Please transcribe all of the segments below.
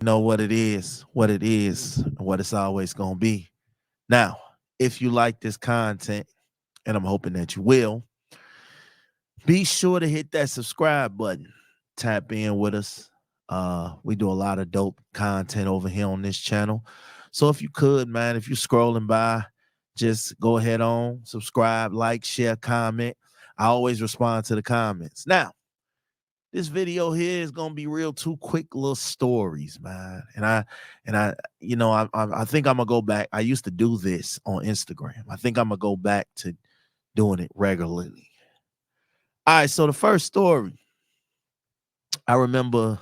You know what it is, and what it's always going to be. Now, if you like this content, and I'm hoping that you will, be sure to hit that subscribe button. Tap in with us. We do a lot of dope content over here on this channel. So if you could, man, if you're scrolling by, just go ahead on, subscribe, like, share, comment. I always respond to the comments. Now, this video here is gonna be real two quick little stories, man. And I, I think I'm gonna go back. I used to do this on Instagram. I think I'm gonna go back to doing it regularly. All right, so the first story, I remember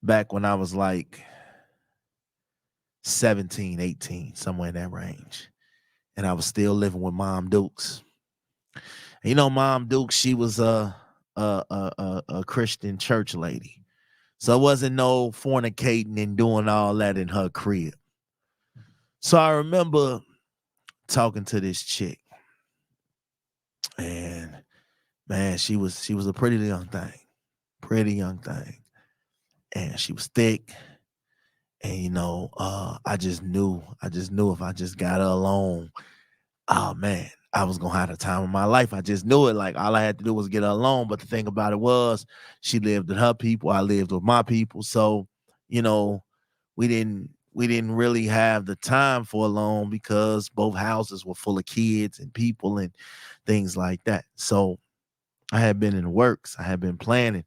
back when I was like 17, 18, somewhere in that range. And I was still living with Mom Dukes. And Mom Dukes, she was a Christian church lady. So it wasn't no fornicating and doing all that in her crib. So I remember talking to this chick, and man, she was a pretty young thing, and she was thick. And I just knew if I just got her alone, oh man, I was gonna have the time of my life. I just knew it. Like all I had to do was get her alone. But the thing about it was, she lived with her people, I lived with my people. So, you know, we didn't really have the time for alone because both houses were full of kids and people and things like that. So I had been in the works. I had been planning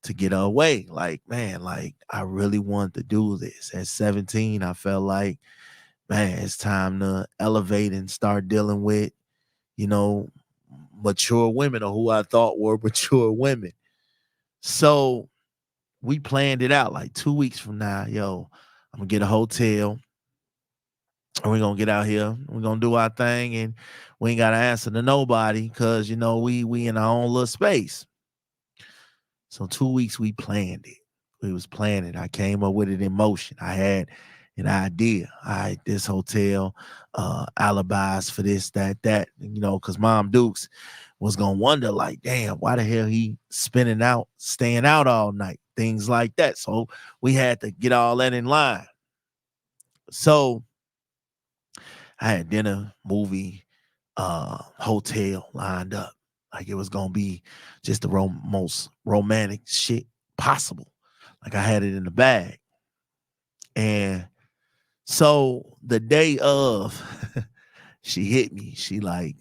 to get her away. Like, man, like I really wanted to do this. At 17, I felt like, man, it's time to elevate and start dealing with, you know, mature women, or who I thought were mature women. So we planned it out like 2 weeks from now. Yo, I'm gonna get a hotel and we're gonna get out here. We're gonna do our thing, and we ain't gotta answer to nobody because we in our own little space. So 2 weeks we planned it. We was planning. I came up with it in motion. I had an idea. All right, this hotel, alibis for this, that, because Mom Dukes was gonna wonder, like, damn, why the hell he spinning out, staying out all night, things like that. So we had to get all that in line. So I had dinner, movie, hotel lined up. Like it was gonna be just the most romantic shit possible. Like I had it in the bag. And so the day of, she hit me. She like,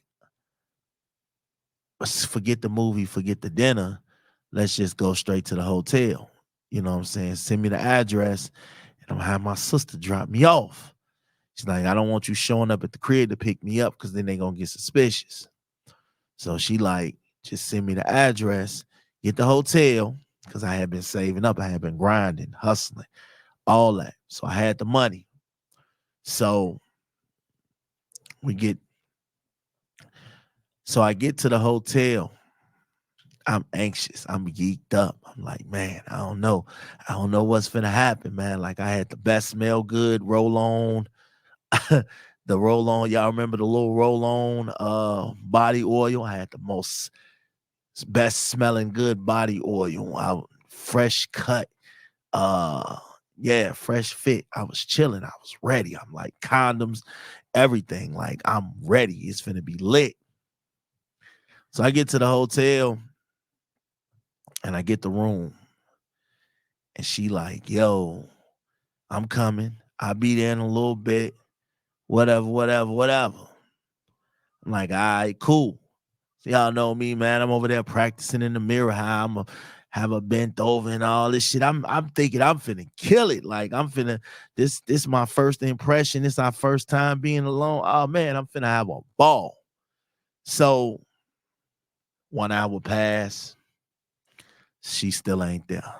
forget the movie, forget the dinner. Let's just go straight to the hotel. You know what I'm saying? Send me the address and I'm gonna have my sister drop me off. She's like, I don't want you showing up at the crib to pick me up because then they gonna get suspicious. So she like, just send me the address, get the hotel, because I had been saving up. I had been grinding, hustling, all that. So I had the money. So we get, so I get to the hotel. I'm anxious. I'm geeked up. I'm like, man, I don't know. I don't know what's finna happen, man. Like I had the best smell good roll on. The roll on, y'all remember the little roll on body oil? I had the most best smelling good body oil. Fresh cut. Yeah, fresh fit. I was chilling. I was ready. I'm like condoms, everything. Like I'm ready. It's finna be lit. So I get to the hotel and I get the room. And she like, yo, I'm coming. I'll be there in a little bit. Whatever, whatever, whatever. I'm like, all right, cool. So y'all know me, man. I'm over there practicing in the mirror how I'm gonna have a bent over and all this shit. I'm thinking I'm finna kill it. Like I'm finna this my first impression. This our first time being alone. Oh man, I'm finna have a ball. So 1 hour passed. She still ain't there.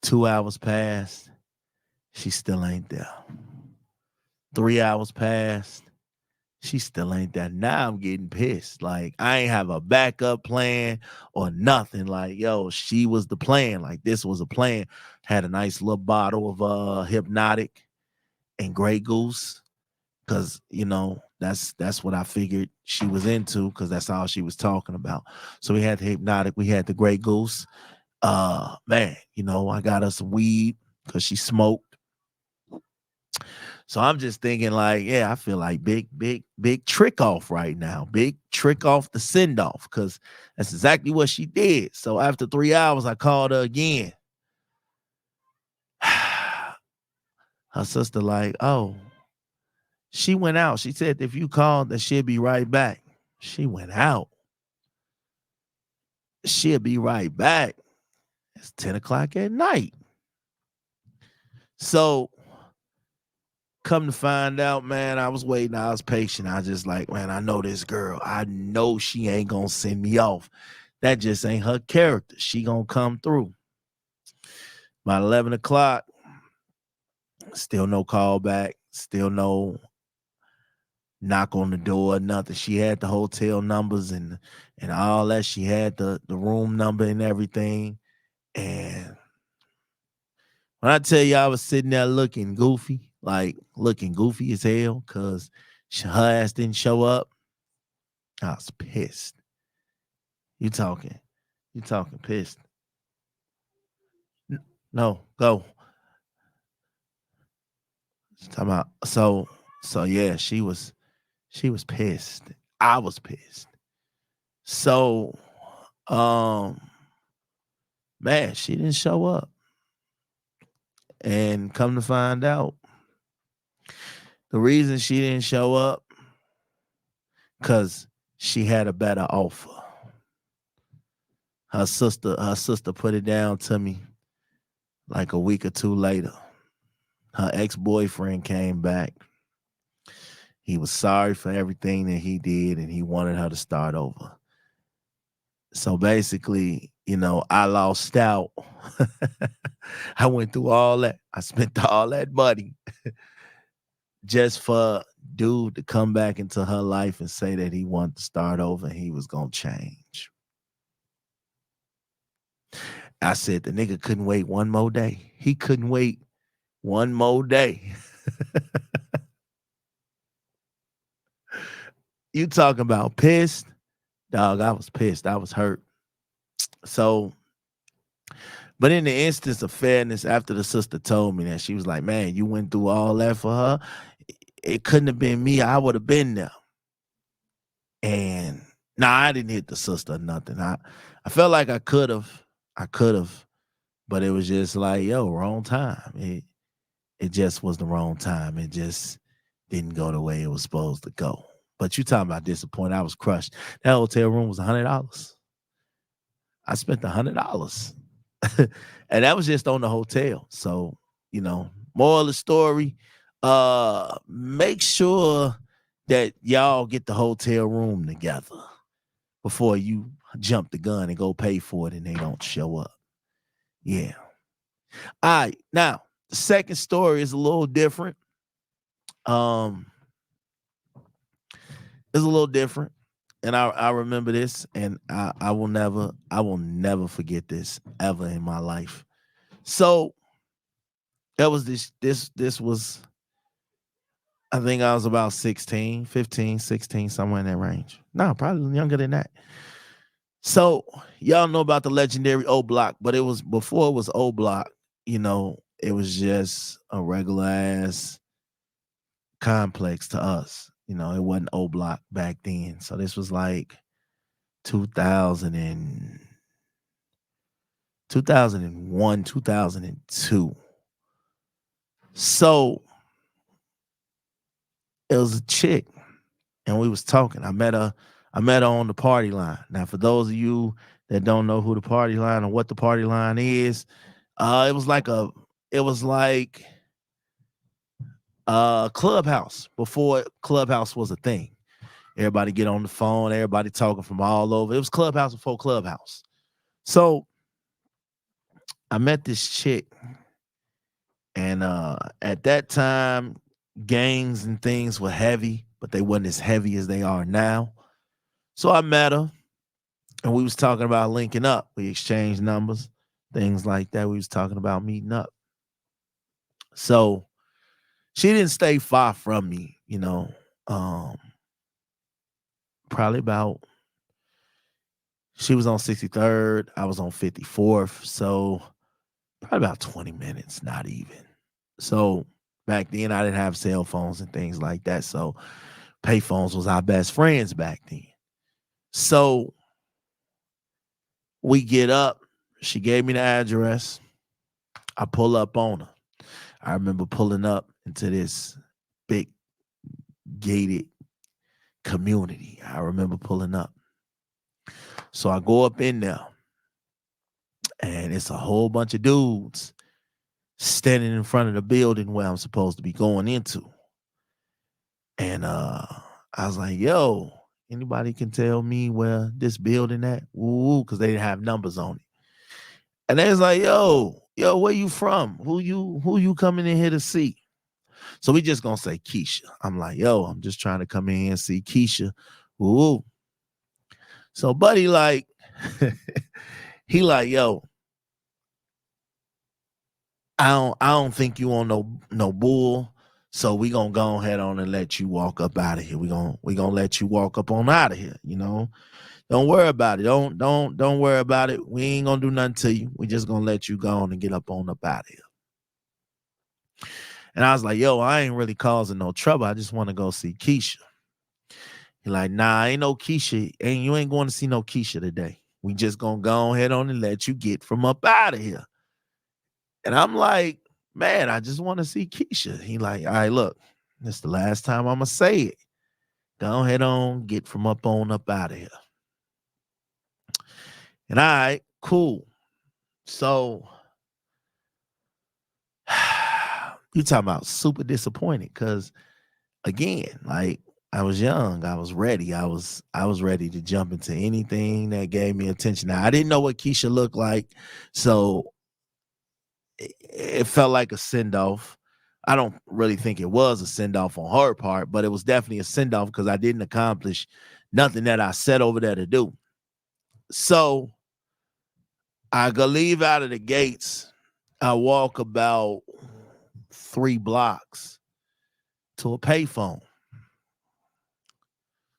2 hours passed. She still ain't there. 3 hours passed. She still ain't there. Now I'm getting pissed. Like I ain't have a backup plan or nothing. Like, yo, she was the plan. Like this was a plan. Had a nice little bottle of hypnotic and Grey Goose. Cause that's what I figured she was into, because that's all she was talking about. So we had the hypnotic, we had the Grey Goose. Man, I got her some weed because she smoked. So I'm just thinking, like, yeah, I feel like big trick off right now. Big trick off the send off, because that's exactly what she did. So after 3 hours, I called her again. Her sister, like, oh, she went out. She said if you called, that she'll be right back. She went out. She'll be right back. It's 10 o'clock at night. So come to find out, man, I was waiting. I was patient. I just like, man, I know this girl. I know she ain't gonna send me off. That just ain't her character. She gonna come through. About 11 o'clock, still no call back. Still no knock on the door, nothing. She had the hotel numbers and all that. She had the room number and everything. And when I tell you I was sitting there looking goofy, like looking goofy as hell, because her ass didn't show up, I was pissed. You talking pissed. No, go. Talking about so yeah, she was pissed. I was pissed. So um man, she didn't show up. And come to find out, the reason she didn't show up, because she had a better offer. Her sister put it down to me like a week or two later. Her ex-boyfriend came back. He was sorry for everything that he did and he wanted her to start over. So basically, I lost out. I went through all that. I spent all that money just for dude to come back into her life and say that he wanted to start over and he was going to change. I said the nigga couldn't wait one more day. He couldn't wait one more day. You talking about pissed? Dog, I was pissed. I was hurt. So, but in the instance of fairness, after the sister told me that, she was like, man, you went through all that for her. It couldn't have been me. I would have been there. And I didn't hit the sister or nothing. I felt like I could have. But it was just like, yo, wrong time. It just was the wrong time. It just didn't go the way it was supposed to go. But you talking about disappointed. I was crushed. That hotel room was $100. I spent $100. And that was just on the hotel. So, moral of the story, make sure that y'all get the hotel room together before you jump the gun and go pay for it and they don't show up. Yeah. All right. Now, the second story is a little different. Um, it's a little different. And I remember this, and I will never forget this ever in my life. So that was this was, I think I was about 16, 15, 16, somewhere in that range. No, probably younger than that. So y'all know about the legendary O Block, but it was before it was O Block, it was just a regular ass complex to us. It wasn't O Block back then. So this was like 2000 and 2001, 2002. So it was a chick and we was talking. I met her on the party line. Now, for those of you that don't know who the party line or what the party line is, it was like Clubhouse before Clubhouse was a thing. Everybody get on the phone, everybody talking from all over. It was Clubhouse before Clubhouse. So I met this chick, and at that time, gangs and things were heavy, but they wasn't as heavy as they are now. So I met her, and we was talking about linking up. We exchanged numbers, things like that. We was talking about meeting up. So she didn't stay far from me, probably about, she was on 63rd, I was on 54th. So Probably about 20 minutes, not even. So back then I didn't have cell phones and things like that. So payphones was our best friends back then. So we get up. She gave me the address. I pull up on her. I remember pulling up into this big gated community. I remember pulling up. So I go up in there, and it's a whole bunch of dudes standing in front of the building where I'm supposed to be going into. And I was like, yo, anybody can tell me where this building at? Woo, because they didn't have numbers on it. And they was like, yo, where you from? Who you coming in here to see? So we just gonna say Keisha. I'm like, yo, I'm just trying to come in here and see Keisha. Woo. So buddy, like, he like, yo, I don't think you on no bull. So we gonna go ahead on and let you walk up out of here. We gonna let you walk up on out of here, you know. Don't worry about it. Don't worry about it. We ain't gonna do nothing to you. We just gonna let you go on and get up out of here. And I was like, yo, I ain't really causing no trouble. I just want to go see Keisha. He like, nah, ain't no Keisha. You ain't going to see no Keisha today. We just gonna go ahead on and let you get from up out of here. And I'm like, man, I just want to see Keisha. He like, all right, look, this the last time I'm gonna say it. Go ahead on, get from up out of here. And all right, cool. So you talking about super disappointed because again, like I was young, I was ready. I was ready to jump into anything that gave me attention. Now I didn't know what Keisha looked like, so it felt like a send-off. I don't really think it was a send-off on her part, but it was definitely a send-off because I didn't accomplish nothing that I set over there to do. So I go leave out of the gates. I walk about 3 blocks to a payphone.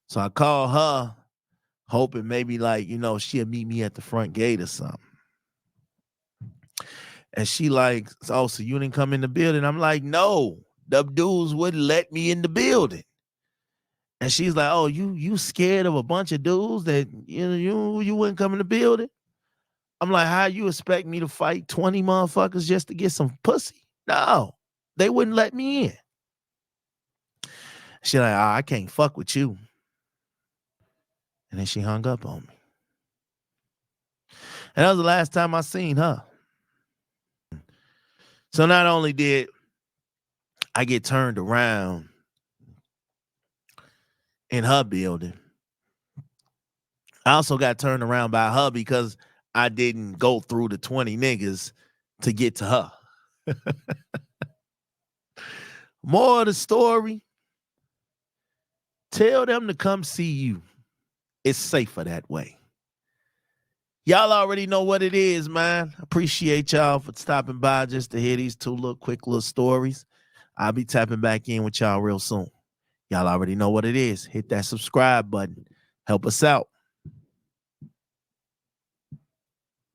So I call her, hoping maybe like, she'll meet me at the front gate or something. And she like, oh, so you didn't come in the building? I'm like, no, the dudes wouldn't let me in the building. And she's like, oh, you scared of a bunch of dudes that you wouldn't come in the building? I'm like, how you expect me to fight 20 motherfuckers just to get some pussy? No, they wouldn't let me in. She like, I can't fuck with you. And then she hung up on me. And that was the last time I seen her. So not only did I get turned around in her building, I also got turned around by her because I didn't go through the 20 niggas to get to her. More of the story, tell them to come see you. It's safer that way. Y'all already know what it is, man. Appreciate y'all for stopping by just to hear these 2 quick little stories. I'll be tapping back in with y'all real soon. Y'all already know what it is. Hit that subscribe button. Help us out.